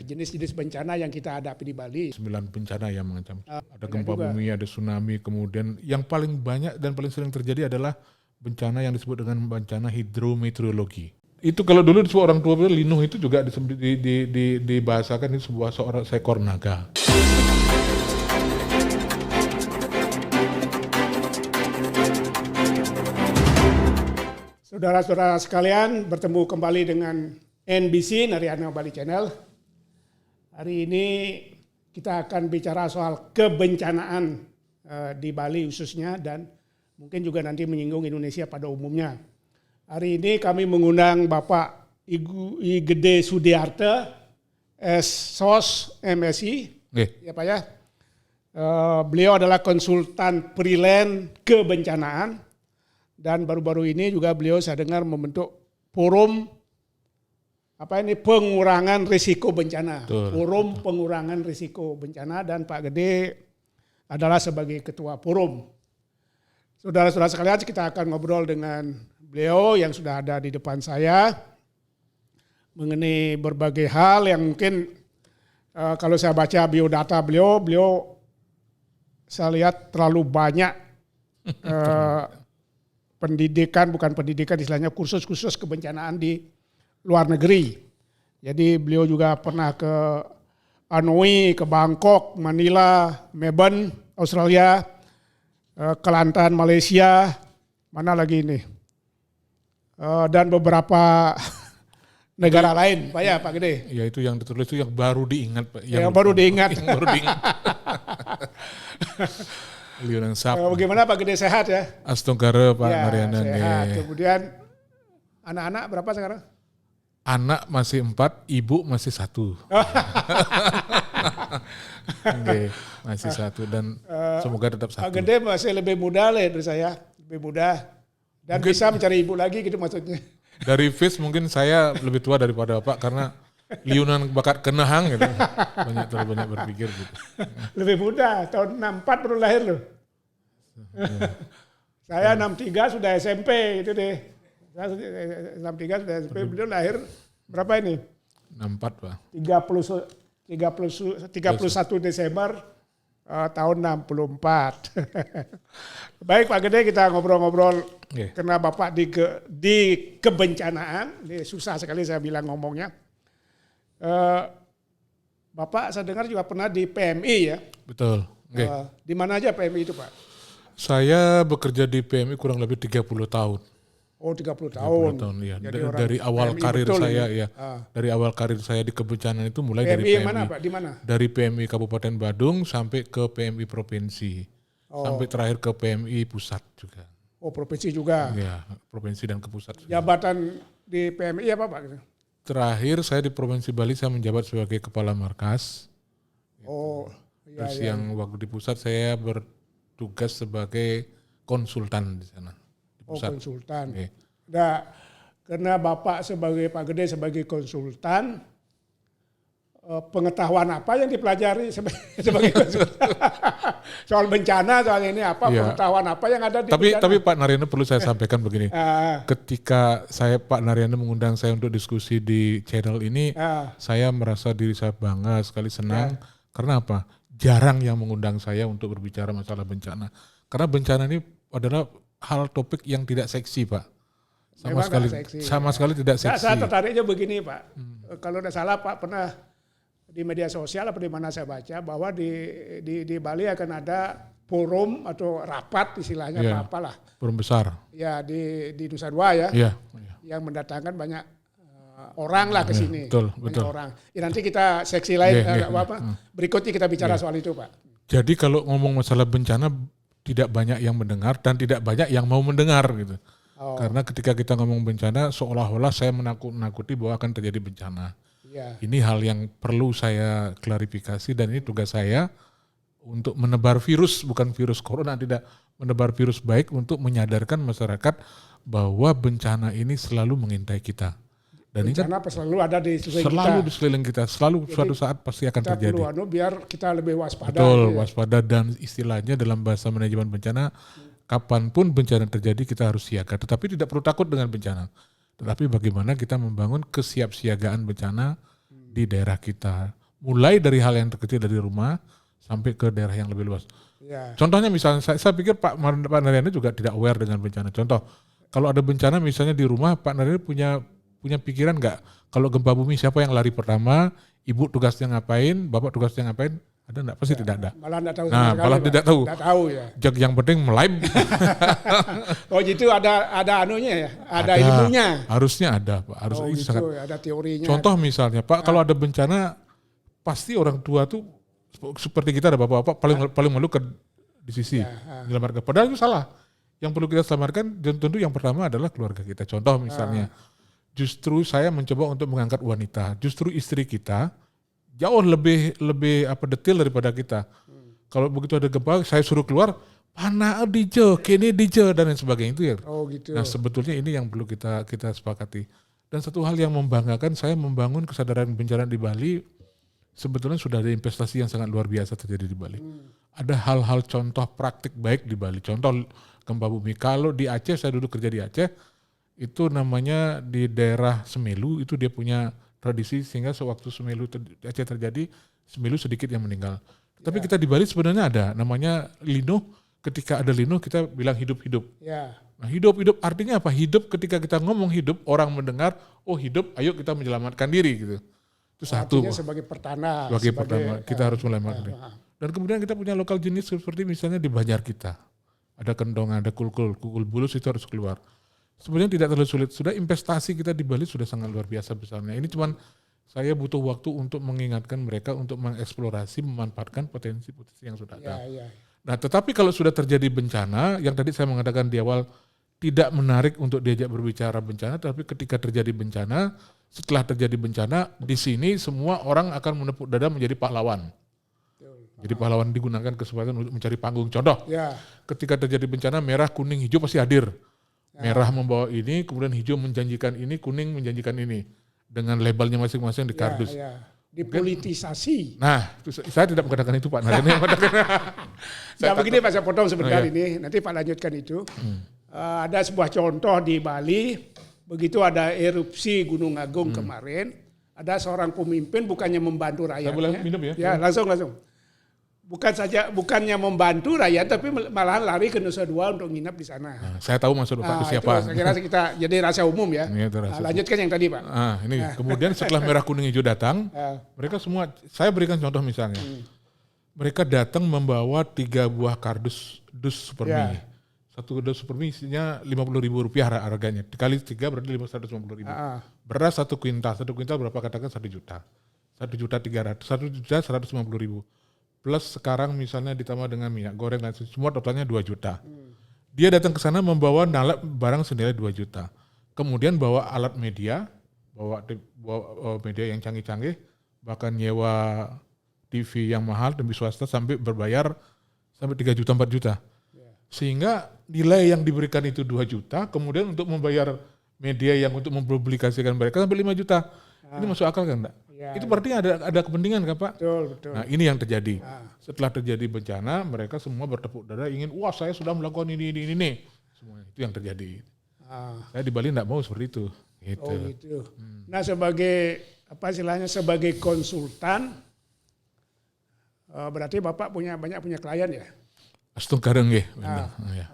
jenis-jenis bencana yang kita hadapi di Bali. 9 bencana ya mengancam. Ada banyak gempa juga. bumi, ada tsunami, kemudian yang paling banyak dan paling sering terjadi adalah bencana yang disebut dengan bencana hidrometeorologi. Itu kalau dulu disebut orang tua Linuh itu juga dibahasakan itu sebuah seekor naga. Saudara-saudara sekalian, bertemu kembali dengan NBC, Narayana Bali Channel. Hari ini kita akan bicara soal kebencanaan di Bali khususnya dan mungkin juga nanti menyinggung Indonesia pada umumnya. Hari ini kami mengundang Bapak I Gede Sudiarte, SOS MSI, ya Pak ya. Beliau adalah konsultan freelance kebencanaan. Dan baru-baru ini juga beliau saya dengar membentuk forum pengurangan risiko bencana. Forum pengurangan risiko bencana dan Pak Gede adalah sebagai ketua forum. Saudara-saudara sekalian, kita akan ngobrol dengan beliau yang sudah ada di depan saya mengenai berbagai hal yang mungkin kalau saya baca biodata beliau saya lihat terlalu banyak bukan pendidikan istilahnya kursus-kursus kebencanaan di luar negeri. Jadi beliau juga pernah ke Hanoi, ke Bangkok, Manila, Melbourne, Australia, Kelantan, Malaysia, mana lagi ini, dan beberapa negara lain, Pak ya, Pak Gede. Ya itu yang ditulis itu yang baru diingat, Pak. Yang baru diingat. Yang baru diingat. Bagaimana Pak Gede, sehat ya? Astagfirullah Pak ya, Narayana. Sehat. Kemudian anak-anak berapa sekarang? Anak masih 4, ibu masih 1. Okay, masih 1 dan semoga tetap 1. Pak Gede masih lebih muda dari saya, lebih muda dan mungkin bisa mencari ibu lagi gitu maksudnya. Dari face mungkin saya lebih tua daripada Bapak karena liunan bakat kenahang gitu. Terlalu banyak berpikir gitu. Lebih muda, tahun 64 baru lahir loh. Saya 63 sudah SMP itu deh. Saya 63 sudah SMP, beliau lahir berapa ini? 64 Pak. 31 Desember tahun 64. Baik Pak Gede, kita ngobrol-ngobrol karena Bapak di kebencanaan, ini susah sekali saya bilang ngomongnya. Bapak saya dengar juga pernah di PMI ya? Betul. Di mana aja PMI itu Pak? Saya bekerja di PMI kurang lebih 30 tahun. Oh 30 tahun. 30 tahun ya. Dari awal PMI karir saya ya. Dari awal karir saya di kebencanaan itu mulai dari PMI. Mana Pak? Di mana? Dari PMI Kabupaten Badung sampai ke PMI Provinsi. Sampai terakhir ke PMI Pusat juga. Oh provinsi juga? Ya, provinsi dan ke pusat. Jabatan di PMI apa Pak? Terakhir saya di Provinsi Bali saya menjabat sebagai Kepala Markas. Oh, iya. Terus yang waktu di pusat saya bertugas sebagai konsultan di sana. Di pusat. Oh konsultan. Nah, karena Bapak Pak Gede sebagai konsultan, pengetahuan apa yang dipelajari sebagai konsultan? Soal bencana, soal ini apa, pengetahuan apa yang ada di bencana? Tapi Pak Narayana perlu saya sampaikan begini. Ketika Pak Narayana mengundang saya untuk diskusi di channel ini, saya merasa diri saya bangga sekali, senang. Karena apa? Jarang yang mengundang saya untuk berbicara masalah bencana. Karena bencana ini adalah hal topik yang tidak seksi Pak. Sama sekali tidak seksi. Saya tertariknya begini Pak. Kalau tidak salah Pak pernah di media sosial apa di mana saya baca bahwa di Bali akan ada forum atau rapat istilahnya apalah. Forum besar. Ya di Nusa Dua ya. Yang mendatangkan banyak orang lah ke sini. Betul. Orang. Ya, nanti kita seksi lain berikutnya kita bicara soal itu Pak. Jadi kalau ngomong masalah bencana tidak banyak yang mendengar dan tidak banyak yang mau mendengar gitu. Karena ketika kita ngomong bencana seolah-olah saya menakut-nakuti bahwa akan terjadi bencana. Ini hal yang perlu saya klarifikasi dan ini tugas saya untuk menebar virus, bukan virus corona, tidak, menebar virus baik untuk menyadarkan masyarakat bahwa bencana ini selalu mengintai kita. Dan bencana selalu ada di sekeliling kita. Selalu suatu saat pasti akan terjadi. Biar kita lebih waspada. Betul, waspada dan istilahnya dalam bahasa manajemen bencana, kapanpun bencana terjadi kita harus siaga. Tetapi tidak perlu takut dengan bencana. Tetapi bagaimana kita membangun kesiapsiagaan bencana di daerah kita. Mulai dari hal yang terkecil dari rumah sampai ke daerah yang lebih luas. Ya. Contohnya misalnya saya pikir Pak Naryani juga tidak aware dengan bencana. Contoh, kalau ada bencana misalnya di rumah, Pak Naryani punya pikiran nggak? Kalau gempa bumi siapa yang lari pertama? Ibu tugasnya ngapain? Bapak tugasnya ngapain? Ada enggak? Pasti tidak ada. Malah tidak tahu. Malah tidak tahu. Tidak tahu ya. Yang penting melive. Oh gitu ada anunya ya? Ada ilmunya? Harusnya ada Pak. Gitu, sangat, ada teorinya. Contoh misalnya Pak, kalau ada bencana pasti orang tua tuh seperti kita ada bapak-bapak paling malu di sisi menyelamatkan. Padahal itu salah. Yang perlu kita selamatkan dan tentu yang pertama adalah keluarga kita. Contoh misalnya, justru saya mencoba untuk mengangkat wanita. Justru istri kita jauh lebih detail daripada kita. Kalau begitu ada gempa, saya suruh keluar, panah DJ, kini DJ dan lain sebagainya itu ya. Oh gitu. Nah sebetulnya ini yang perlu kita sepakati. Dan satu hal yang membanggakan, saya membangun kesadaran bencana di Bali. Sebetulnya sudah ada investasi yang sangat luar biasa terjadi di Bali. Ada hal-hal contoh praktik baik di Bali. Contoh gempa bumi. Kalau di Aceh, saya dulu kerja di Aceh, itu namanya di daerah Semelu, itu dia punya tradisi sehingga sewaktu Aceh terjadi, Semelu sedikit yang meninggal. Tapi kita di Bali sebenarnya ada, namanya Lino. Ketika ada Lino kita bilang hidup-hidup. Nah hidup-hidup artinya apa? Hidup ketika kita ngomong hidup, orang mendengar, oh hidup, ayo kita menyelamatkan diri gitu. Itu satu. Sebagai pertanda. Pertama, kita harus menyelamatkan. Dan kemudian kita punya lokal jenis seperti misalnya di Banjar kita. Ada kendong, ada kukul bulus itu harus keluar. Sebenarnya tidak terlalu sulit. Sudah investasi kita di Bali sudah sangat luar biasa besarnya. Ini cuman saya butuh waktu untuk mengingatkan mereka untuk mengeksplorasi, memanfaatkan potensi-potensi yang sudah ada. Nah tetapi kalau sudah terjadi bencana, yang tadi saya mengatakan di awal, tidak menarik untuk diajak berbicara bencana, tapi ketika terjadi bencana, setelah terjadi bencana, di sini semua orang akan menepuk dada menjadi pahlawan. Jadi pahlawan digunakan kesempatan untuk mencari panggung. Contoh, ketika terjadi bencana, merah, kuning, hijau pasti hadir. Merah membawa ini, kemudian hijau menjanjikan ini, kuning menjanjikan ini. Dengan labelnya masing-masing di kardus. Dipolitisasi. Nah, saya tidak mengatakan itu Pak Naryani. Nah begini Pak, saya potong sebentar ini, nanti Pak lanjutkan itu. Ada sebuah contoh di Bali, begitu ada erupsi Gunung Agung kemarin, ada seorang pemimpin bukannya membantu rakyatnya. Saya boleh minum ya? Ya langsung. Bukannya membantu rakyat, tapi malahan lari ke Nusa Dua untuk nginap di sana. Nah, saya tahu maksud Pak itu siapa. Saya kira kita jadi rahasia umum ya. Lanjutkan yang tadi Pak. Kemudian setelah merah kuning hijau datang, mereka semua, saya berikan contoh misalnya. Mereka datang membawa 3 buah kardus dus supermi. Satu dus supermi isinya Rp50.000 harganya. Dikali 3 berarti Rp150.000. Beras 1 kuintal. 1 kuintal berapa katakan 1 juta. 1.300.000. 1.150.000. Plus sekarang misalnya ditambah dengan minyak goreng dan semua totalnya 2 juta. Dia datang ke sana membawa barang senilai 2 juta. Kemudian bawa alat media, bawa media yang canggih-canggih, bahkan nyewa TV yang mahal demi swasta sampai berbayar sampai 3 juta 4 juta. Sehingga nilai yang diberikan itu 2 juta, kemudian untuk membayar media yang untuk mempublikasikan mereka sampai 5 juta. Ini masuk akal kan enggak? Itu berarti ada kepentingan kan Pak? Betul. Nah ini yang terjadi. Setelah terjadi bencana, mereka semua bertepuk dada ingin, wah saya sudah melakukan ini. Semua itu yang terjadi. Saya di Bali enggak mau seperti itu. Gitu. Oh gitu. Nah sebagai sebagai konsultan, berarti Bapak banyak punya klien ya? Astung kadang ya.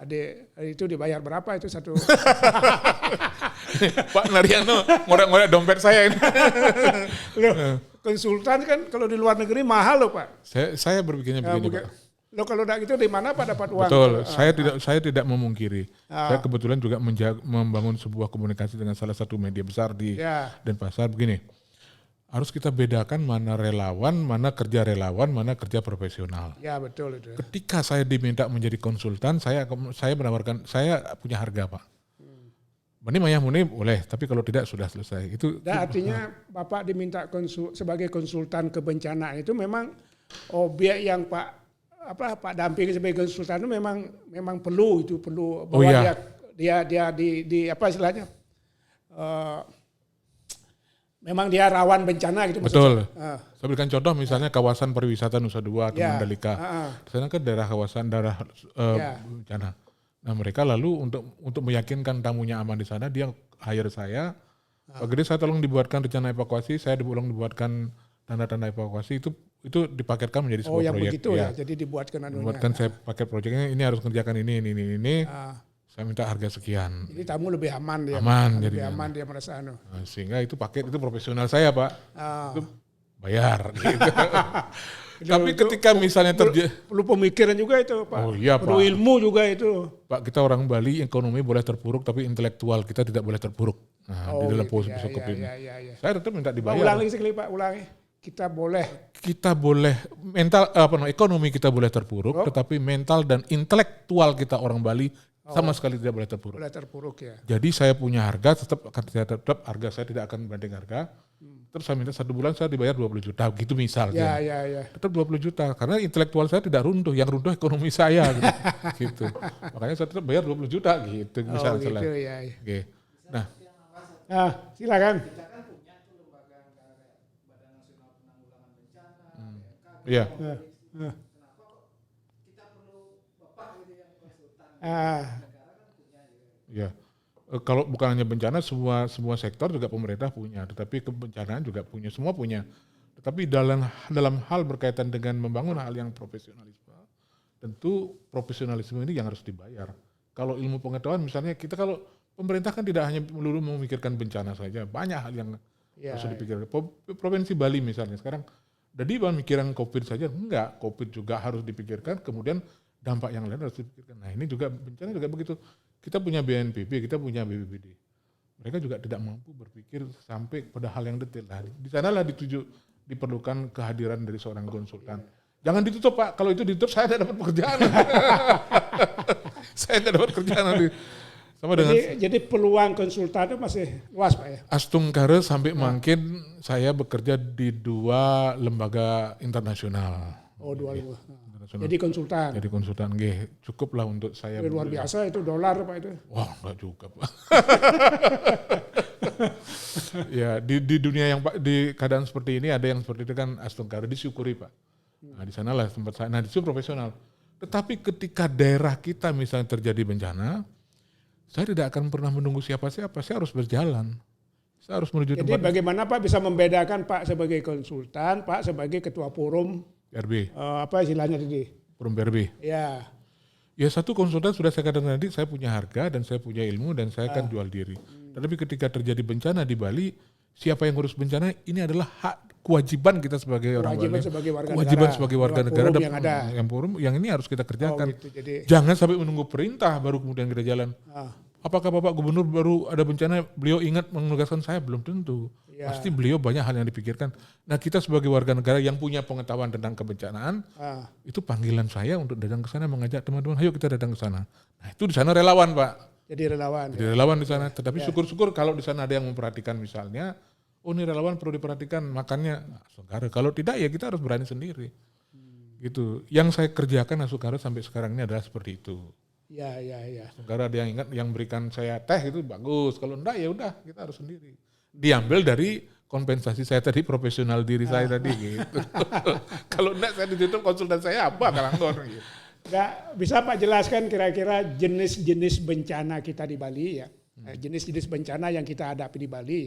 Adik itu dibayar berapa itu satu? Pak Naryani ngorek-ngorek dompet saya ini. Loh, konsultan kan kalau di luar negeri mahal loh Pak. Saya berpikirnya begini Pak. Loh kalau enggak gitu di mana Pak dapat uang? Betul, saya tidak memungkiri. Saya kebetulan juga membangun sebuah komunikasi dengan salah satu media besar di Denpasar begini. Harus kita bedakan mana relawan, mana kerja relawan, mana kerja profesional. Ya betul itu. Ketika saya diminta menjadi konsultan, saya menawarkan, saya punya harga Pak. Mani Maya Muni boleh, tapi kalau tidak sudah selesai. Itu artinya Bapak diminta sebagai konsultan kebencanaan itu memang objek yang Pak dampingi sebagai konsultan itu memang perlu bahwa dia di apa istilahnya? Memang dia rawan bencana gitu. Betul. Saya berikan contoh misalnya kawasan pariwisata Nusa Dua atau Mandalika. Di sana kan daerah bencana. Nah mereka lalu untuk meyakinkan tamunya aman di sana, dia hire saya Pak Gede saya tolong dibuatkan rencana evakuasi, saya tolong dibuatkan tanda-tanda evakuasi, itu dipaketkan menjadi sebuah yang proyek. begitu ya, jadi dibuatkan anunya. Dibuatkan saya paket proyeknya, ini harus kerjakan ini. Saya minta harga sekian. Jadi tamu lebih aman dia. Lebih aman dia merasa anu. Nah, sehingga itu paket itu profesional saya Pak. Itu bayar gitu. Tapi ketika misalnya perlu pemikiran juga itu Pak. Oh iya Pak. Perlu ilmu juga itu. Pak, kita orang Bali ekonomi boleh terpuruk tapi intelektual kita tidak boleh terpuruk. Nah, di dalam posisi ini. Saya tetap minta dibayar. Ulangi sekali Pak, ulangi. Kita boleh ekonomi kita boleh terpuruk, tetapi mental dan intelektual kita orang Bali sama sekali tidak boleh terpuruk. Boleh terpuruk ya. Jadi saya punya harga, tetap harga saya tidak akan banding harga. Terus saya minta 1 bulan saya dibayar 20 juta, gitu misalnya. Ya. Tetap 20 juta, karena intelektual saya tidak runtuh, yang runtuh ekonomi saya gitu. Makanya saya tetap bayar 20 juta gitu misalnya. Gitu ya. Oke. Nah, silakan. Iya. Ya, kalau bukan hanya bencana, semua sektor juga pemerintah punya, tetapi kebencanaan juga punya, semua punya. Tetapi dalam hal berkaitan dengan membangun hal yang profesionalisme, tentu profesionalisme ini yang harus dibayar. Kalau ilmu pengetahuan, misalnya kita kalau pemerintah kan tidak hanya melulu memikirkan bencana saja, banyak hal yang harus dipikirkan. Provinsi Bali misalnya sekarang, jadi pemikiran COVID saja enggak, COVID juga harus dipikirkan, kemudian dampak yang lain harus dipikirkan. Nah ini juga bencana juga begitu. Kita punya BNPB, kita punya BPBD. Mereka juga tidak mampu berpikir sampai pada hal yang detail. Nah, di sanalah diperlukan kehadiran dari seorang konsultan. Jangan ditutup Pak, kalau itu ditutup saya tidak dapat pekerjaan. Saya tidak dapat kerjaan nanti. Jadi peluang konsultan itu masih luas Pak ya? Astungkare sampai makin saya bekerja di 2 lembaga internasional. Oh 2 Jadi konsultan. Jadi konsultan, cukup lah untuk saya. Luar biasa itu dolar Pak itu. Wah enggak juga Pak. Ya di dunia yang di keadaan seperti ini ada yang seperti itu kan Astungkare disyukuri Pak. Nah di sanalah tempat saya. Nah itu profesional. Tetapi ketika daerah kita misalnya terjadi bencana, saya tidak akan pernah menunggu siapa-siapa. Saya harus berjalan. Saya harus menuju tempat. Jadi bagaimana Pak bisa membedakan Pak sebagai konsultan, Pak sebagai ketua forum RB. Apa istilahnya tadi? Forum RB. Ya. Ya satu konsultan sudah saya katakan tadi, saya punya harga dan saya punya ilmu dan saya akan jual diri. Tetapi ketika terjadi bencana di Bali, siapa yang ngurus bencana? Ini adalah hak kewajiban kita sebagai orang Bali. Kewajiban sebagai warga negara yang forum yang ini harus kita kerjakan. Jangan sampai menunggu perintah baru kemudian kita jalan. Apakah Bapak Gubernur baru ada bencana beliau ingat menugaskan saya? Belum tentu. Pasti beliau banyak hal yang dipikirkan. Nah kita sebagai warga negara yang punya pengetahuan tentang kebencanaan, itu panggilan saya untuk datang ke sana mengajak teman-teman, ayo kita datang ke sana. Nah itu di sana relawan Pak. Jadi relawan. Jadi relawan di sana. Tetapi syukur-syukur kalau di sana ada yang memperhatikan misalnya, oh ini relawan perlu diperhatikan makannya. Astungkare. Kalau tidak ya kita harus berani sendiri. Gitu. Yang saya kerjakan Astungkare sampai sekarang ini adalah seperti itu. Ya. Astungkare ada yang ingat yang berikan saya teh itu bagus. Kalau enggak ya udah kita harus sendiri. Diambil dari kompensasi saya tadi profesional diri saya tadi gitu. Kalau enggak saya ditutup konsultan saya apa kalangkor gitu. Enggak bisa Pak jelaskan kira-kira jenis-jenis bencana kita di Bali ya. Jenis-jenis bencana yang kita hadapi di Bali.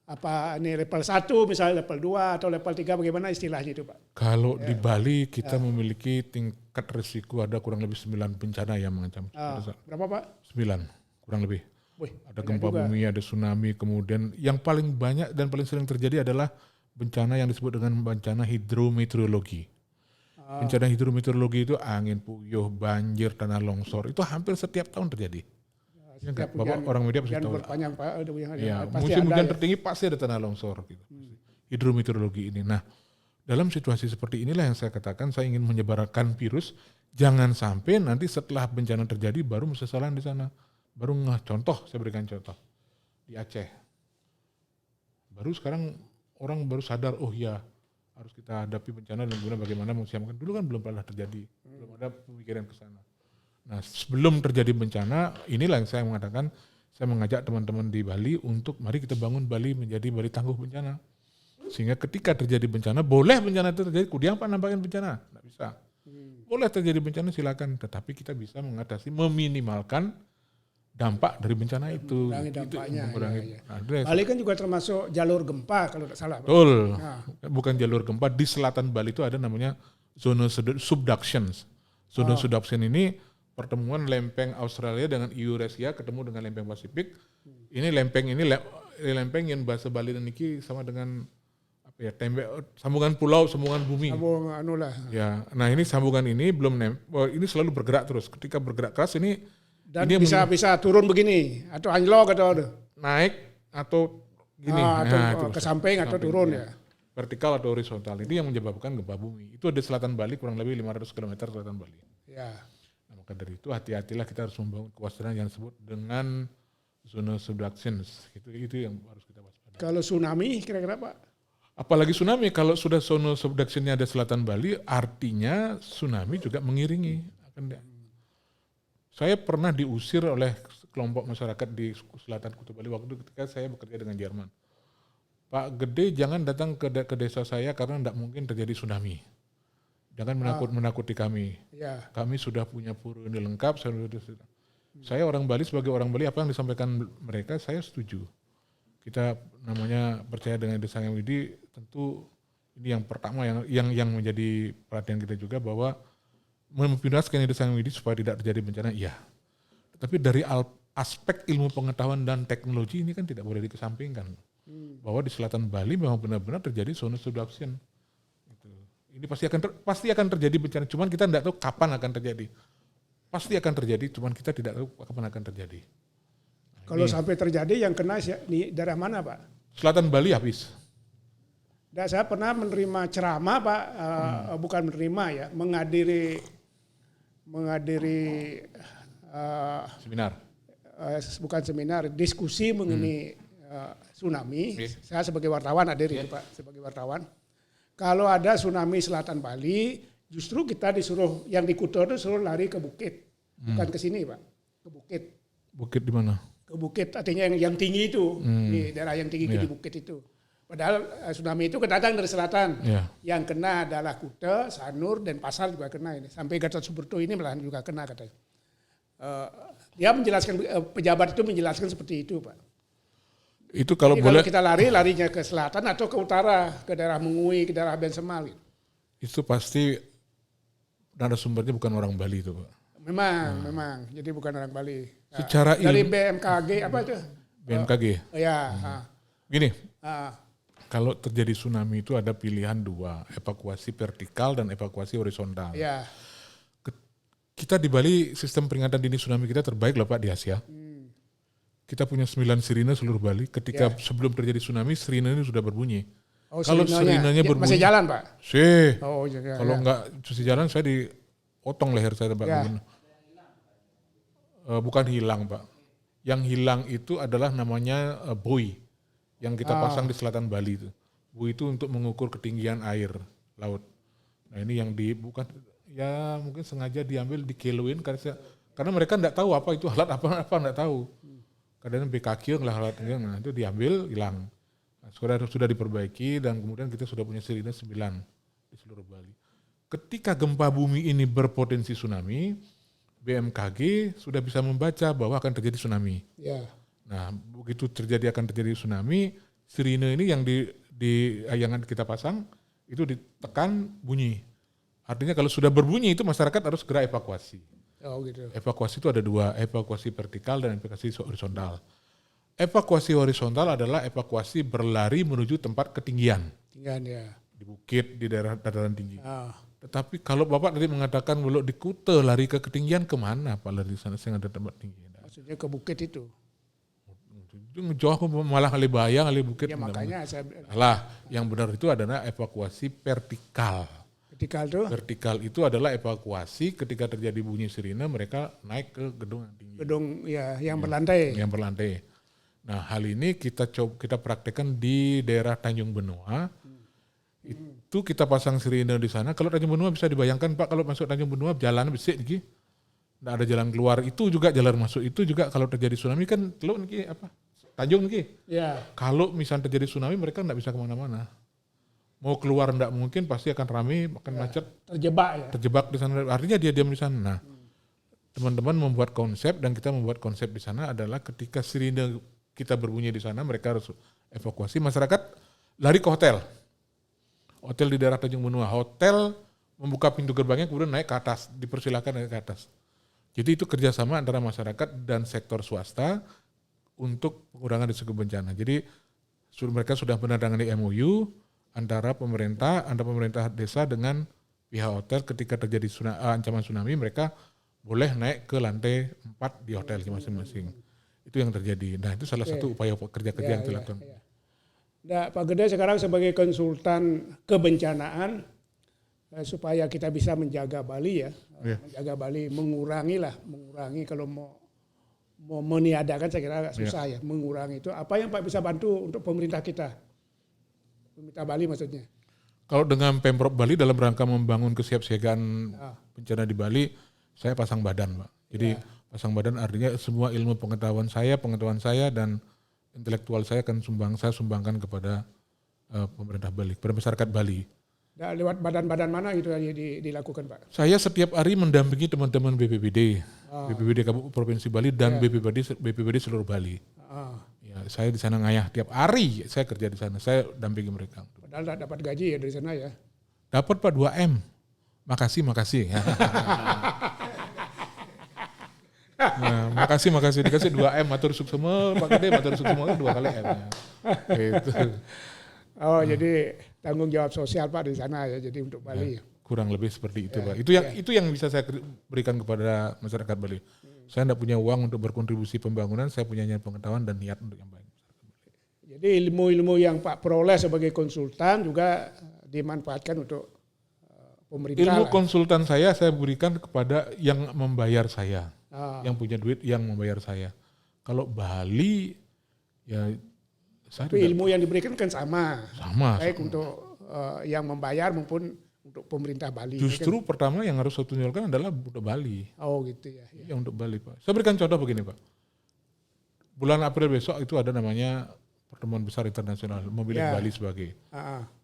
Apa ini level 1 misalnya level 2 atau level 3 bagaimana istilahnya itu Pak? Kalau di Bali kita memiliki tingkat risiko ada kurang lebih 9 bencana yang mengancam. Berapa Pak? 9 kurang lebih. Ada gempa juga. bumi, ada tsunami, kemudian yang paling banyak dan paling sering terjadi adalah bencana yang disebut dengan bencana hidrometeorologi. Bencana hidrometeorologi itu angin puyuh, banjir, tanah longsor, itu hampir setiap tahun terjadi. Bapak orang media pasti tahu. Musim hujan tertinggi pasti ada tanah longsor. Gitu. Hidrometeorologi ini. Nah, dalam situasi seperti inilah yang saya katakan saya ingin menyebarkan virus. Jangan sampai nanti setelah bencana terjadi baru kesalahan di sana. Baru contoh, saya berikan contoh. Di Aceh. Baru sekarang orang baru sadar, oh ya harus kita hadapi bencana dan guna bagaimana mensiapkan. Dulu kan belum pernah terjadi. Belum ada pemikiran ke sana. Nah sebelum terjadi bencana, inilah yang saya mengatakan, saya mengajak teman-teman di Bali untuk mari kita bangun Bali menjadi Bali tangguh bencana. Sehingga ketika terjadi bencana, boleh bencana itu terjadi, kudiang Pak nampakin bencana. Tidak bisa. Boleh terjadi bencana silakan, tetapi kita bisa mengatasi, meminimalkan dampak dari bencana itu. Mengurangi dampaknya. Ya. Nah, Bali kan juga termasuk jalur gempa kalau tidak salah. Betul. Nah. Bukan jalur gempa, di selatan Bali itu ada namanya zona subductions. Zona subduction ini pertemuan lempeng Australia dengan Eurasia ketemu dengan lempeng Pasifik. Ini lempeng yang bahasa Bali dan Niki sama dengan apa ya, sambungan pulau, sambungan bumi. Ya, nah ini sambungan ini ini selalu bergerak terus. Ketika bergerak keras ini dan ini bisa turun begini atau anjlok atau naik atau gini, atau ke samping atau turun ya. Vertikal atau horizontal ini yang menyebabkan gempa bumi. Itu di selatan Bali kurang lebih 500 km selatan Bali. Ya. Nah, maka dari itu hati-hatilah kita harus membangun kewaspadaan yang disebut dengan zona subductions. Itu yang harus kita waspadai. Kalau tsunami kira-kira Pak? Apalagi tsunami, kalau sudah zona subductionnya ada selatan Bali, artinya tsunami juga mengiringi. Saya pernah diusir oleh kelompok masyarakat di selatan Kutub Bali waktu ketika saya bekerja dengan Jerman. Pak Gede jangan datang ke desa saya karena tidak mungkin terjadi tsunami. Jangan menakuti kami. Ya. Kami sudah punya pura ini lengkap. Saya orang Bali, sebagai orang Bali apa yang disampaikan mereka saya setuju. Kita namanya percaya dengan Desa Sang Widi, tentu ini yang pertama yang menjadi perhatian kita juga bahwa memprioritaskan Desa Sang Widi supaya tidak terjadi bencana, iya. Tapi dari aspek ilmu pengetahuan dan teknologi ini kan tidak boleh dikesampingkan. Bahwa di selatan Bali memang benar-benar terjadi zona subduction. Ini pasti akan terjadi bencana, cuman kita tidak tahu kapan akan terjadi. Pasti akan terjadi, cuman kita tidak tahu kapan akan terjadi. Nah, kalau sampai terjadi yang kena di daerah mana Pak? Selatan Bali habis. Saya pernah menerima ceramah Pak, bukan menerima ya, menghadiri seminar. Bukan seminar, diskusi mengenai tsunami. Saya sebagai wartawan hadir itu Pak, sebagai wartawan. Kalau ada tsunami selatan Bali, justru kita disuruh yang di Kuto itu suruh lari ke bukit, bukan ke sini Pak, ke bukit. Bukit di mana? Ke bukit, artinya yang tinggi itu, di daerah yang tinggi di bukit itu. Padahal tsunami itu datang dari selatan. Yang kena adalah Kuta, Sanur, dan Pasar juga kena ini. Sampai Gatot Subroto ini malahan juga kena katanya. Dia menjelaskan, pejabat itu menjelaskan seperti itu Pak. Itu kalau jadi boleh. Kalau kita larinya ke selatan atau ke utara, ke daerah Mengui, ke daerah Bensemal. Itu pasti narasumbernya bukan orang Bali itu Pak. Memang. Jadi bukan orang Bali. Secara dari BMKG apa itu? BMKG. Gini. Kalau terjadi tsunami itu ada pilihan dua, evakuasi vertikal dan evakuasi horizontal. Ya. Kita di Bali sistem peringatan dini tsunami kita terbaik loh Pak di Asia. Kita punya 9 sirine seluruh Bali. Ketika sebelum terjadi tsunami, sirine ini sudah berbunyi. Kalau sirinenya berbunyi, masih jalan Pak? Kalau enggak masih jalan, saya dipotong leher saya Pak. Bukan hilang Pak. Yang hilang itu adalah namanya buoy yang kita pasang di selatan Bali itu. Buoy itu untuk mengukur ketinggian air laut. Nah ini yang bukan ya mungkin sengaja diambil dikiloin karena mereka enggak tahu apa itu alat apa enggak tahu. Kadang BKQ alat-alatnya, nah itu diambil hilang. Nah, sudah diperbaiki dan kemudian kita sudah punya sirine 9 di seluruh Bali. Ketika gempa bumi ini berpotensi tsunami, BMKG sudah bisa membaca bahwa akan terjadi tsunami. Nah, begitu akan terjadi tsunami, sirine ini yang yang kita pasang itu ditekan bunyi. Artinya kalau sudah berbunyi itu masyarakat harus segera evakuasi. Gitu. Evakuasi itu ada dua, evakuasi vertikal dan evakuasi horizontal. Evakuasi horizontal adalah evakuasi berlari menuju tempat ketinggian. Di bukit, di daerah dataran tinggi. Tetapi kalau Bapak tadi mengatakan kalau di Kuta lari ke ketinggian, kemana Pak lari di sana yang ada tempat tinggi? Maksudnya ke bukit itu? Jauh malah kali bayang, kali bukit. Ya makanya yang benar itu adalah evakuasi vertikal. Vertikal itu adalah evakuasi ketika terjadi bunyi sirine mereka naik ke gedung yang tinggi. Gedung yang berlantai. Yang berlantai. Nah hal ini kita praktekkan di daerah Tanjung Benoa. Itu kita pasang sirine di sana. Kalau Tanjung Benoa bisa dibayangkan Pak, kalau masuk Tanjung Benoa jalan besar nih. Nggak ada jalan keluar, itu juga jalan masuk itu juga kalau terjadi tsunami kan teluk nih Tanjung nih. Kalau misalnya terjadi tsunami mereka nggak bisa kemana-mana. Mau keluar enggak mungkin, pasti akan ramai, akan macet. Terjebak di sana. Artinya dia diam di sana. Nah, teman-teman membuat konsep dan kita membuat konsep di sana adalah ketika sirine kita berbunyi di sana, mereka harus evakuasi, masyarakat lari ke hotel. Hotel di daerah Tanjung Benua. Hotel membuka pintu gerbangnya kemudian naik ke atas, dipersilakan naik ke atas. Jadi itu kerjasama antara masyarakat dan sektor swasta untuk pengurangan risiko bencana. Jadi mereka sudah menandatangani MOU antara pemerintah desa dengan pihak hotel ketika terjadi ancaman tsunami, mereka boleh naik ke lantai 4 di hotel masing-masing. Itu yang terjadi. Nah itu salah satu upaya kerja-kerja yang dilakukan. Nah, Pak Gede sekarang sebagai konsultan kebencanaan, supaya kita bisa menjaga Bali menjaga Bali, mengurangi kalau mau meniadakan saya kira agak susah ya, mengurangi itu. Apa yang Pak bisa bantu untuk pemerintah kita? Pemerintah Bali maksudnya. Kalau dengan Pemprov Bali dalam rangka membangun kesiapsiagaan bencana di Bali, saya pasang badan, Pak. Jadi pasang badan artinya semua ilmu pengetahuan saya dan intelektual saya akan saya sumbangkan kepada pemerintah Bali, kepada masyarakat Bali. Nah, lewat badan-badan mana itu yang dilakukan, Pak? Saya setiap hari mendampingi teman-teman BPBD, BPBD Provinsi Bali dan BPBD seluruh Bali. Ya, saya di sana ngayah tiap hari, saya kerja di sana, saya dampingi mereka. Padahal dapat gaji ya dari sana ya? Dapat Pak 2M. Makasih. Nah, makasih dikasih 2M matur suksema, Pak Gede matur suksema 2 kali M. Gitu. Oh, jadi tanggung jawab sosial Pak di sana ya, jadi untuk Bali. Kurang lebih seperti itu, Pak. Itu yang bisa saya berikan kepada masyarakat Bali. Saya tidak punya uang untuk berkontribusi pembangunan, saya punya pengetahuan dan niat untuk yang baik. Jadi ilmu-ilmu yang Pak peroleh sebagai konsultan juga dimanfaatkan untuk pemerintah. Ilmu konsultan saya berikan kepada yang membayar saya, yang punya duit yang membayar saya. Kalau Bali, ya tapi ilmu yang diberikan kan sama. Baik sama. untuk yang membayar maupun untuk pemerintah Bali. Justru pertama yang harus saya tunjukkan adalah untuk Bali. Oh gitu ya. Yang untuk Bali, Pak. Saya berikan contoh begini, Pak. Bulan April besok itu ada namanya pertemuan besar internasional memilih Bali sebagai.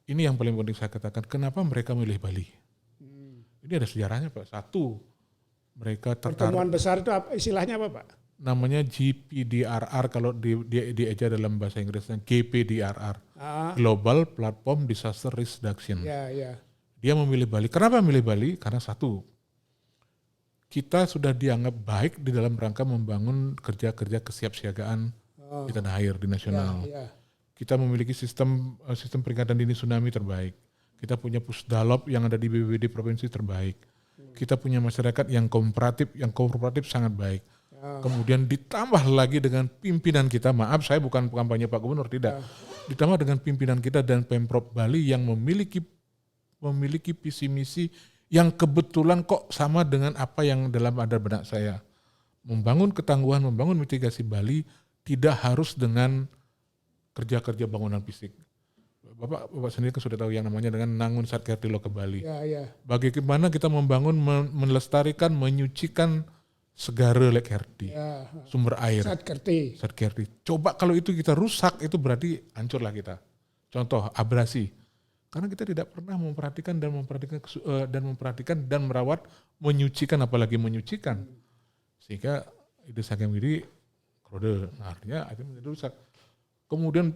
Ini yang paling penting saya katakan. Kenapa mereka memilih Bali? Ini ada sejarahnya, Pak. Satu, mereka tertarik. Pertemuan besar itu istilahnya apa, Pak? Namanya GPDRR kalau dieja dalam bahasa Inggrisnya GPDRR, Global Platform Disaster Risk Reduction. Dia memilih Bali. Kenapa memilih Bali? Karena satu, kita sudah dianggap baik di dalam rangka membangun kerja-kerja kesiapsiagaan di tanah air, di nasional. Kita memiliki sistem peringatan dini tsunami terbaik. Kita punya Pusdalop yang ada di BPBD provinsi terbaik. Kita punya masyarakat yang kooperatif sangat baik. Kemudian ditambah lagi dengan pimpinan kita, maaf saya bukan kampanye Pak Gubernur, tidak. Ditambah dengan pimpinan kita dan Pemprov Bali yang memiliki visi misi yang kebetulan kok sama dengan apa yang dalam ada benak saya. Membangun ketangguhan, membangun mitigasi Bali tidak harus dengan kerja-kerja bangunan fisik. Bapak sendiri kan sudah tahu yang namanya dengan Nangun Satkertilo ke Bali. Bagaimana kita membangun, melestarikan, menyucikan Segara Lek Herti, sumber air. Satkerti. Coba kalau itu kita rusak, itu berarti hancurlah kita. Contoh abrasi. Karena kita tidak pernah memperhatikan dan merawat, menyucikan, apalagi menyucikan. Sehingga itu saking diri krode, artinya itu menjadi rusak. Kemudian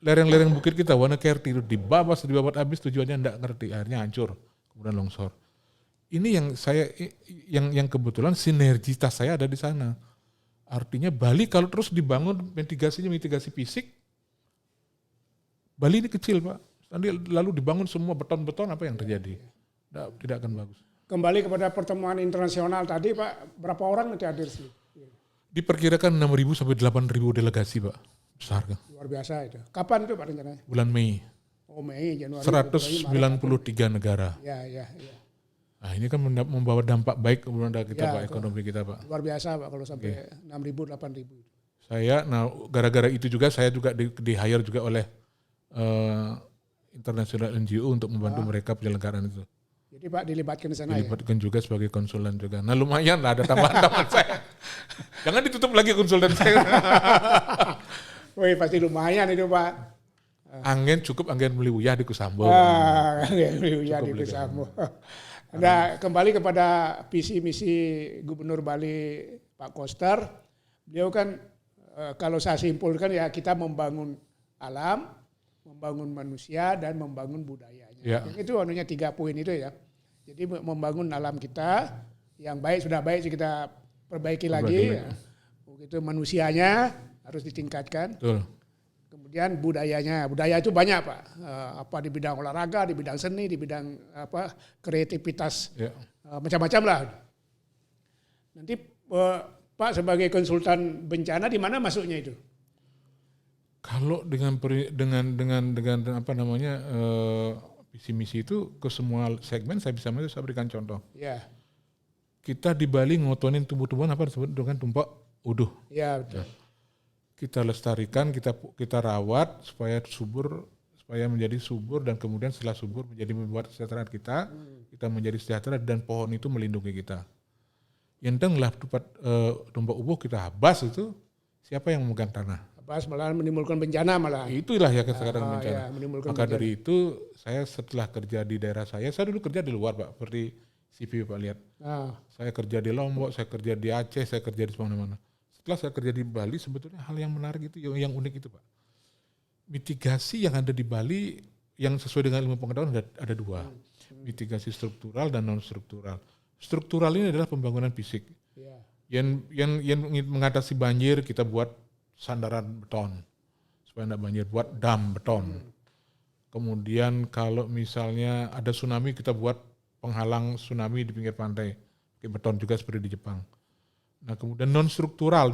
lereng-lereng bukit kita warna Kerti itu dibabat habis, tujuannya tidak ngerti, akhirnya hancur, kemudian longsor. Ini yang kebetulan sinergitas saya ada di sana. Artinya Bali kalau terus dibangun mitigasi fisik, Bali ini kecil, Pak. Lalu dibangun semua beton-beton, apa yang terjadi? Tidak akan bagus. Kembali kepada pertemuan internasional tadi, Pak, berapa orang nanti hadir sih? Diperkirakan 6.000 sampai 8.000 delegasi, Pak. Besar kan? Luar biasa itu. Kapan itu Pak rencananya? Bulan Mei. Oh Mei, Januari. 193 negara. Ya. Nah ini kan membawa dampak baik kepada kita, Pak, ekonomi kita, Pak. Luar biasa, Pak, kalau sampai 6.000, 8.000. Gara-gara itu juga saya juga di-hire juga oleh international NGO untuk membantu mereka penyelenggaraan itu. Jadi Pak dilibatkan di sana dilibatkan juga sebagai konsulen juga. Nah lumayan lah ada tambahan saya. Jangan ditutup lagi konsulen saya. Wih pasti lumayan itu Pak. Angin beli uyah di Kusambo. Angin beli uyah di Kusambo. Nah, kembali kepada visi misi Gubernur Bali Pak Koster, beliau kan kalau saya simpulkan ya kita membangun alam, membangun manusia dan membangun budayanya. Ya. Yang itu anunya 3 poin itu ya. Jadi membangun alam kita yang baik sudah baik kita perbaiki lagi. Ya. Begitu manusianya harus ditingkatkan. Betul. Kemudian budaya itu banyak Pak. Apa di bidang olahraga, di bidang seni, di bidang kreativitas, macam-macam lah. Nanti Pak sebagai konsultan bencana di mana masuknya itu? Kalau dengan apa namanya visi misi itu ke semua segmen saya bisa berikan contoh. Ya. Kita di Bali ngotonin tumbuh-tumbuhan apa disebut dengan tumpak uduh. Ya betul. Kita lestarikan, kita rawat supaya menjadi subur dan kemudian setelah subur menjadi membuat kesejahteraan kita menjadi sejahtera dan pohon itu melindungi kita. Yenteng lah tumpak ubuh kita habas itu siapa yang memegang tanah? Habas malah menimbulkan bencana malah. Itulah ya sekarang bencana. Ya, maka dari itu saya setelah kerja di daerah saya dulu kerja di luar Pak, seperti CV Pak lihat. Saya kerja di Lombok, saya kerja di Aceh, saya kerja di mana-mana. Setelah saya kerja di Bali sebetulnya hal yang menarik itu yang unik itu Pak. Mitigasi yang ada di Bali yang sesuai dengan ilmu pengetahuan ada 2. Mitigasi struktural dan non struktural. Struktural ini adalah pembangunan fisik. Yang mengatasi banjir kita buat sandaran beton supaya tidak banjir, buat dam beton. Kemudian kalau misalnya ada tsunami kita buat penghalang tsunami di pinggir pantai, pakai beton juga seperti di Jepang. Nah kemudian non struktural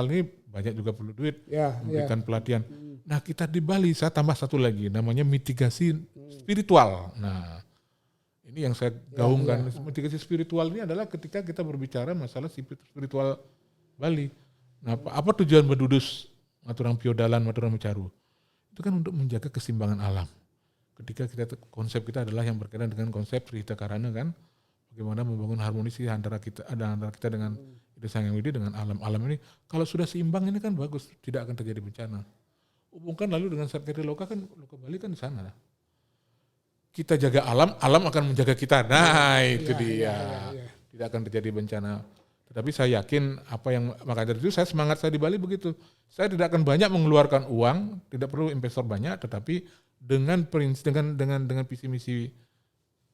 ini banyak juga perlu duit, memberikan pelatihan. Nah kita di Bali saya tambah satu lagi, namanya mitigasi spiritual. Nah ini yang saya gaungkan. Mitigasi spiritual ini adalah ketika kita berbicara masalah spiritual Bali. Nah apa tujuan berdudus Maturang Piodalan, Maturang Mecaru? Itu kan untuk menjaga keseimbangan alam. Ketika konsep kita adalah yang berkaitan dengan konsep Trihita Karana kan, bagaimana membangun harmonisi antara kita dengan Ida Sang Hyang Widi dengan alam. Alam ini kalau sudah seimbang ini kan bagus, tidak akan terjadi bencana. Hubungkan lalu dengan Satria Loka kan, Loka Bali kan di sana. Kita jaga alam, alam akan menjaga kita. Nah itu dia. Tidak akan terjadi bencana. Tetapi saya yakin maka dari itu saya semangat di Bali begitu. Saya tidak akan banyak mengeluarkan uang, tidak perlu investor banyak, tetapi dengan visi misi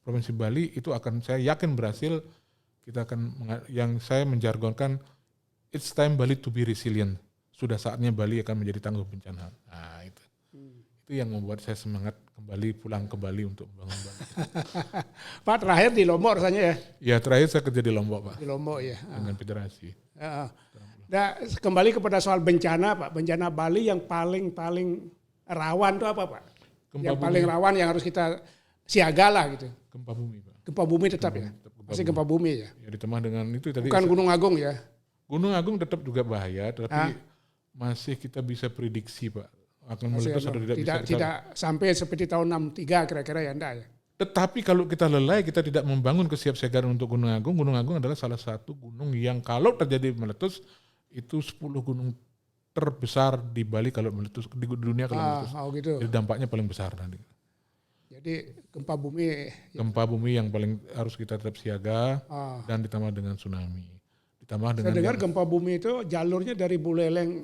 Provinsi Bali itu akan saya yakin berhasil. Kita akan yang saya menjargonkan it's time Bali to be resilient. Sudah saatnya Bali akan menjadi tangguh bencana. Nah itu. Itu yang membuat saya semangat pulang ke Bali untuk membangun Bali. Pak terakhir di Lombok rasanya ya? Ya terakhir saya kerja di Lombok Pak. Di Lombok ya. Dengan federasi. Nah, kembali kepada soal bencana Pak. Bencana Bali yang paling rawan itu apa Pak? Yang paling rawan yang harus kita siaga lah gitu. Gempa bumi Pak. Gempa bumi tetap ya? Masih gempa bumi ya? Ya ditambah dengan itu tadi. Bukan Gunung Agung ya? Gunung Agung tetap juga bahaya, tapi masih kita bisa prediksi Pak. Akan meletus atau tidak sampai seperti tahun 63 kira-kira ya enggak ya. Tetapi kalau kita lelai, kita tidak membangun kesiapsiagaan untuk Gunung Agung. Gunung Agung adalah salah satu gunung yang kalau terjadi meletus itu 10 gunung terbesar di Bali kalau meletus, di dunia kalau meletus. Gitu. Jadi dampaknya paling besar nanti. Jadi gempa bumi yang paling harus kita tetap siaga dan ditambah dengan tsunami. Saya dengar gempa bumi itu jalurnya dari Buleleng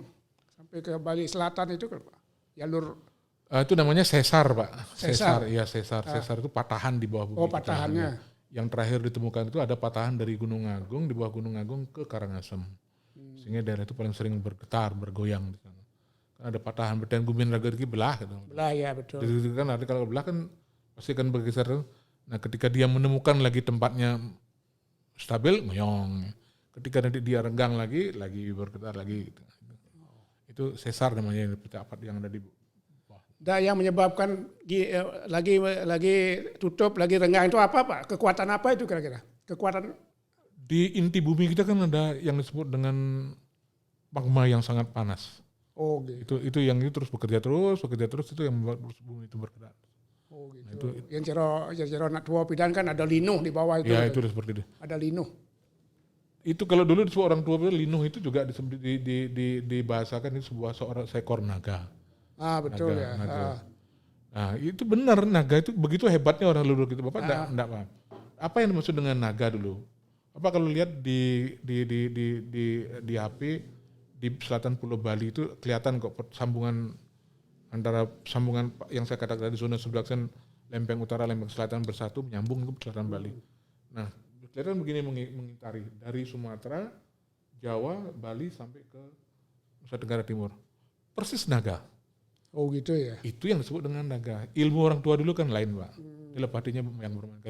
sampai ke Bali Selatan itu kan Pak. Jalur itu namanya sesar Pak. Sesar itu patahan di bawah bumi. Patahannya. Yang terakhir ditemukan itu ada patahan dari Gunung Agung, di bawah Gunung Agung ke Karangasem. Sehingga daerah itu paling sering bergetar, bergoyang di sana. Kan ada patahan dan Gumin Ragergi belah gitu. Belah ya betul. Jadi kan nanti kalau belah kan pasti akan bergeser. Nah, ketika dia menemukan lagi tempatnya stabil, ngoyong. Ketika nanti dia renggang lagi bergetar lagi gitu. Itu sesar namanya yang ada di bawah. Dan yang menyebabkan lagi tutup, lagi renggang itu apa Pak? Kekuatan apa itu kira-kira? Kekuatan di inti bumi kita kan ada yang disebut dengan magma yang sangat panas. Oh gitu. Itu yang itu terus bekerja terus itu yang membuat bumi itu bergerak. Oh gitu. Nah, itu yang cero nak tua pidan kan ada linuh di bawah itu. Ya itu seperti itu. Ada linuh. Itu kalau dulu disebut orang tua linuh itu juga dibahasakan itu seekor naga. Betul naga, ya. Naga. Nah itu benar naga itu begitu hebatnya orang dulu gitu Bapak enggak Pak. Apa yang dimaksud dengan naga dulu? Apa kalau lihat di HP di selatan Pulau Bali itu kelihatan kok sambungan antara sambungan yang saya katakan di zona sebelah kan lempeng utara, lempeng selatan bersatu menyambung ke selatan Bali. Nah, kelihatan begini mengitari dari Sumatera, Jawa, Bali sampai ke Nusa Tenggara Timur. Persis naga. Oh gitu ya. Itu yang disebut dengan naga. Ilmu orang tua dulu kan lain, Pak. Telepatinya yang bermain.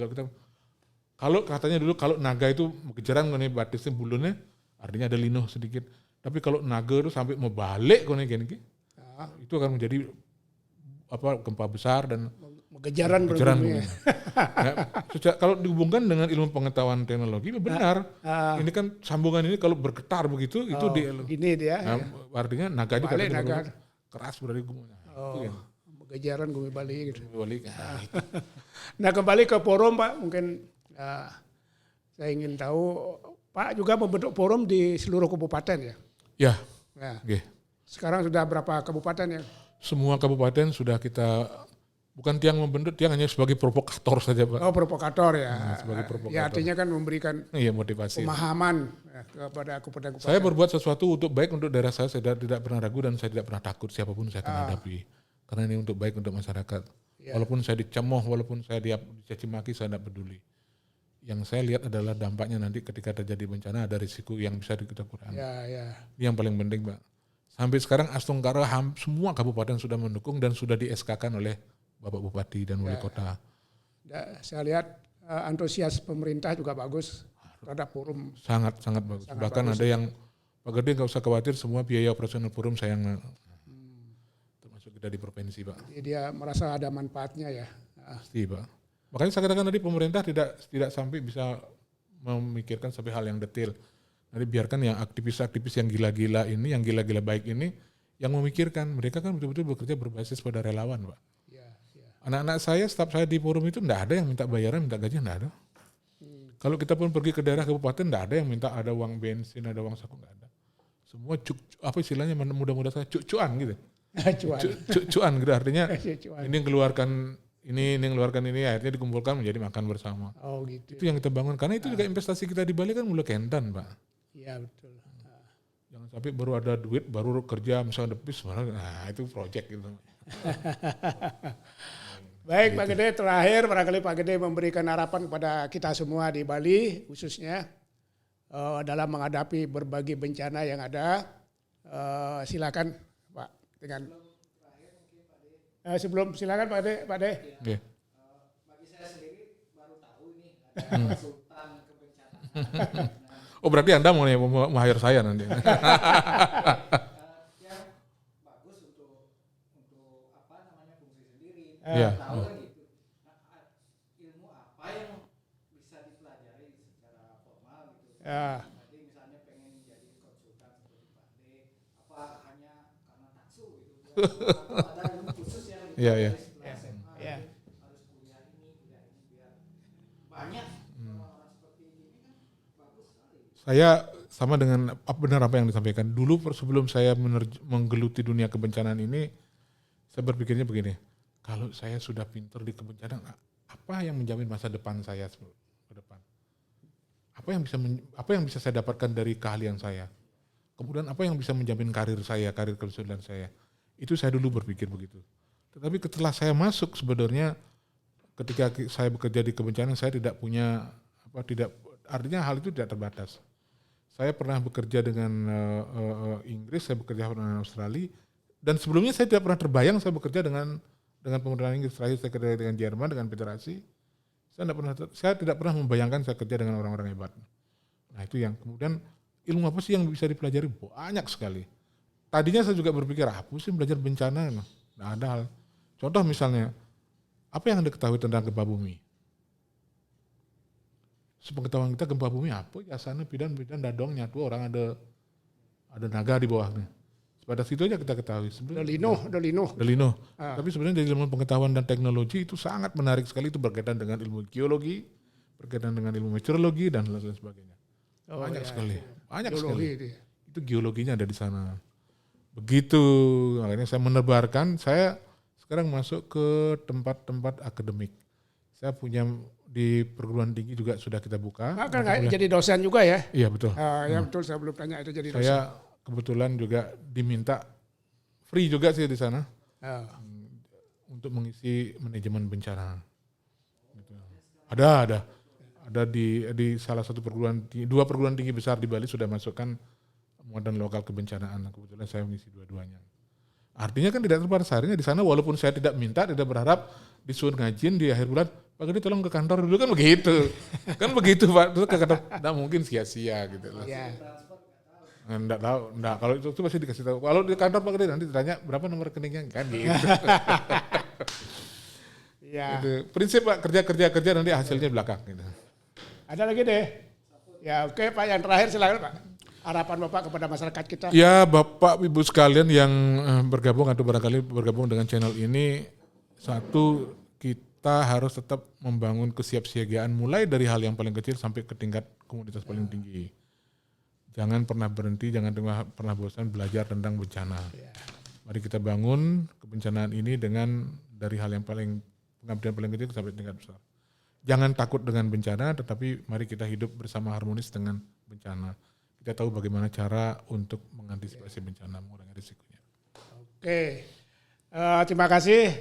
Kalau katanya dulu kalau naga itu kejaran nih batisnya bulunya, artinya ada linoh sedikit. Tapi kalau naga itu sampai mau balik gini, itu akan menjadi gempa besar dan kejaran berbumi. Kalau dihubungkan dengan ilmu pengetahuan teknologi benar. Ini kan sambungan ini kalau bergetar begitu itu gini dia. Nah, artinya naga itu keras berarti gumanya. Kejaran Gumi Bali gitu. Nah, kembali ke forum Pak, mungkin saya ingin tahu Pak juga membentuk forum di seluruh kabupaten ya? Ya. Nah, okay. Sekarang sudah berapa kabupaten ya? Semua kabupaten sudah kita, bukan Tiang membentuk, Tiang hanya sebagai provokator saja Pak. Oh provokator ya. Sebagai provokator. Ya artinya kan memberikan motivasi. Pemahaman kepada kabupaten. Saya berbuat sesuatu untuk baik untuk daerah saya tidak pernah ragu dan saya tidak pernah takut siapapun saya akan hadapi. Karena ini untuk baik untuk masyarakat. Ya. Walaupun saya dicemoh, walaupun saya dicaci maki, saya tidak peduli. Yang saya lihat adalah dampaknya nanti ketika terjadi bencana ada risiko yang bisa kita kurangi. Ya. Ini yang paling penting Pak. Sampai sekarang Astungkara semua kabupaten sudah mendukung dan sudah di-SK-kan oleh Bapak Bupati dan Wali Kota. Saya lihat antusias pemerintah juga bagus terhadap forum. Sangat bagus. Bahkan bagus. Ada yang Pak Gede nggak usah khawatir, semua biaya operasional forum saya yang termasuk kita di provinsi Pak. Jadi dia merasa ada manfaatnya ya. Pasti Pak. Makanya saya katakan tadi pemerintah tidak sampai bisa memikirkan sampai hal yang detail. Nanti biarkan yang aktivis-aktivis yang gila-gila ini, yang gila-gila baik ini, yang memikirkan. Mereka kan betul-betul bekerja berbasis pada relawan Pak. Ya. Anak-anak saya, staf saya di forum itu enggak ada yang minta bayaran, minta gaji, enggak ada. Kalau kita pun pergi ke daerah kabupaten, enggak ada yang minta ada uang bensin, ada uang saku, enggak ada. Semua apa istilahnya mudah-mudah saya cuan gitu. Cuan gitu artinya ini yang keluarkan ini akhirnya dikumpulkan menjadi makan bersama. Oh gitu. Itu yang kita bangun karena itu juga investasi kita di Bali kan mulai kentan Pak. Iya betul. Jangan sampai baru ada duit baru kerja misalnya depis, itu project gitu. Baik Pak Gede, terakhir barangkali Pak Gede memberikan harapan kepada kita semua di Bali khususnya dalam menghadapi berbagai bencana yang ada. Silakan Pak dengan sebelum silakan Pak De. Yeah. Bagi saya sendiri baru tahu ini ada konsultan kebencanaan. Oh berarti Anda mau hire saya nanti. Yang bagus untuk apa namanya fungsi sendiri. Tahu kan gitu. Ilmu apa yang bisa dipelajari secara formal gitu. Jadi misalnya pengen jadi konsultan seperti Pak De, apa hanya karena taksu gitu. Ada ilmu khusus yang Iya. harus kuliah ini biar banyak orang-orang seperti ini kan bagus sekali. Saya sama dengan benar apa yang disampaikan. Dulu sebelum saya menggeluti dunia kebencanaan ini, saya berpikirnya begini, kalau saya sudah pintar di kebencanaan, apa yang menjamin masa depan saya ke depan? Apa yang bisa saya dapatkan dari keahlian saya? Kemudian apa yang bisa menjamin karir kesulitan saya? Itu saya dulu berpikir begitu. Tetapi setelah saya masuk sebenarnya ketika saya bekerja di kebencanaan saya tidak punya artinya hal itu tidak terbatas. Saya pernah bekerja dengan Inggris, saya bekerja dengan Australia dan sebelumnya saya tidak pernah terbayang saya bekerja dengan pemerintahan Inggris. Terakhir saya kerja dengan Jerman dengan federasi. Saya tidak pernah membayangkan saya kerja dengan orang-orang hebat. Nah, itu yang kemudian ilmu apa sih yang bisa dipelajari? Banyak sekali. Tadinya saya juga berpikir, apa sih belajar bencana? Nah, ada hal. Contoh misalnya, apa yang Anda ketahui tentang gempa bumi? Sepengetahuan kita gempa bumi apa? Asana pidan dadong nyatu orang ada naga di bawahnya. Pada situ aja kita ketahui. Delino. Tapi sebenarnya dari ilmu pengetahuan dan teknologi itu sangat menarik sekali, itu berkaitan dengan ilmu geologi, berkaitan dengan ilmu meteorologi dan lain sebagainya. Banyak sekali. Itu geologinya ada di sana. Begitu, akhirnya saya menebarkan, saya sekarang masuk ke tempat-tempat akademik. Saya punya di perguruan tinggi juga sudah kita buka. Nah, kan jadi dosen juga ya? Iya betul. Ya betul, saya belum tanya itu jadi dosen. Saya kebetulan juga diminta free juga sih di sana untuk mengisi manajemen bencana. Gitu. Ada di salah satu dua perguruan tinggi besar di Bali sudah masukkan muatan lokal kebencanaan. Kebetulan saya mengisi dua-duanya. Artinya kan tidak terbatas harinya di sana, walaupun saya tidak berharap disuruh ngajin di akhir bulan, Pak Gede tolong ke kantor dulu, kan begitu. Kan begitu Pak, terus ke kantor, nggak mungkin sia-sia gitu loh. Ya. Nggak tahu, kalau itu pasti dikasih tahu. Kalau di kantor Pak Gede nanti ditanya berapa nomor rekeningnya, kan gitu. Ya. Gitu. Prinsip Pak, kerja nanti hasilnya belakang gitu. Ada lagi deh. Ya oke Pak, yang terakhir silakan Pak. Harapan Bapak kepada masyarakat kita. Ya Bapak Ibu sekalian yang bergabung atau barangkali bergabung dengan channel ini, satu, kita harus tetap membangun kesiapsiagaan mulai dari hal yang paling kecil sampai ke tingkat komunitas paling tinggi. Jangan pernah berhenti, jangan pernah bosan belajar tentang bencana. Mari kita bangun kebencanaan ini dengan dari hal yang pengabdian paling kecil sampai tingkat besar. Jangan takut dengan bencana, tetapi mari kita hidup bersama harmonis dengan bencana. Kita tahu bagaimana cara untuk mengantisipasi bencana, mengurangi risikonya. Oke, terima kasih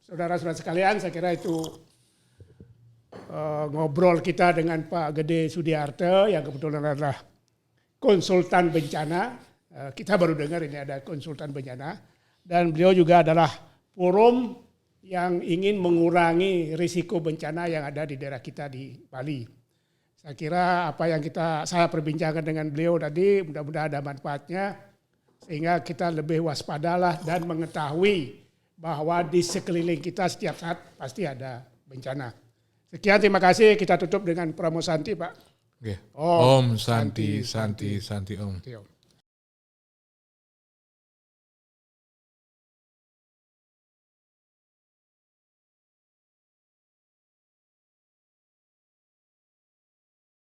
saudara-saudara sekalian. Saya kira itu ngobrol kita dengan Pak Gede Sudiarte yang kebetulan adalah konsultan bencana. Kita baru dengar ini ada konsultan bencana. Dan beliau juga adalah forum yang ingin mengurangi risiko bencana yang ada di daerah kita di Bali. Saya kira apa yang saya perbincangkan dengan beliau tadi mudah-mudahan ada manfaatnya sehingga kita lebih waspadalah dan mengetahui bahwa di sekeliling kita setiap saat pasti ada bencana. Sekian, terima kasih. Kita tutup dengan Pramosanti Pak. Om Santi Santi Santi Om.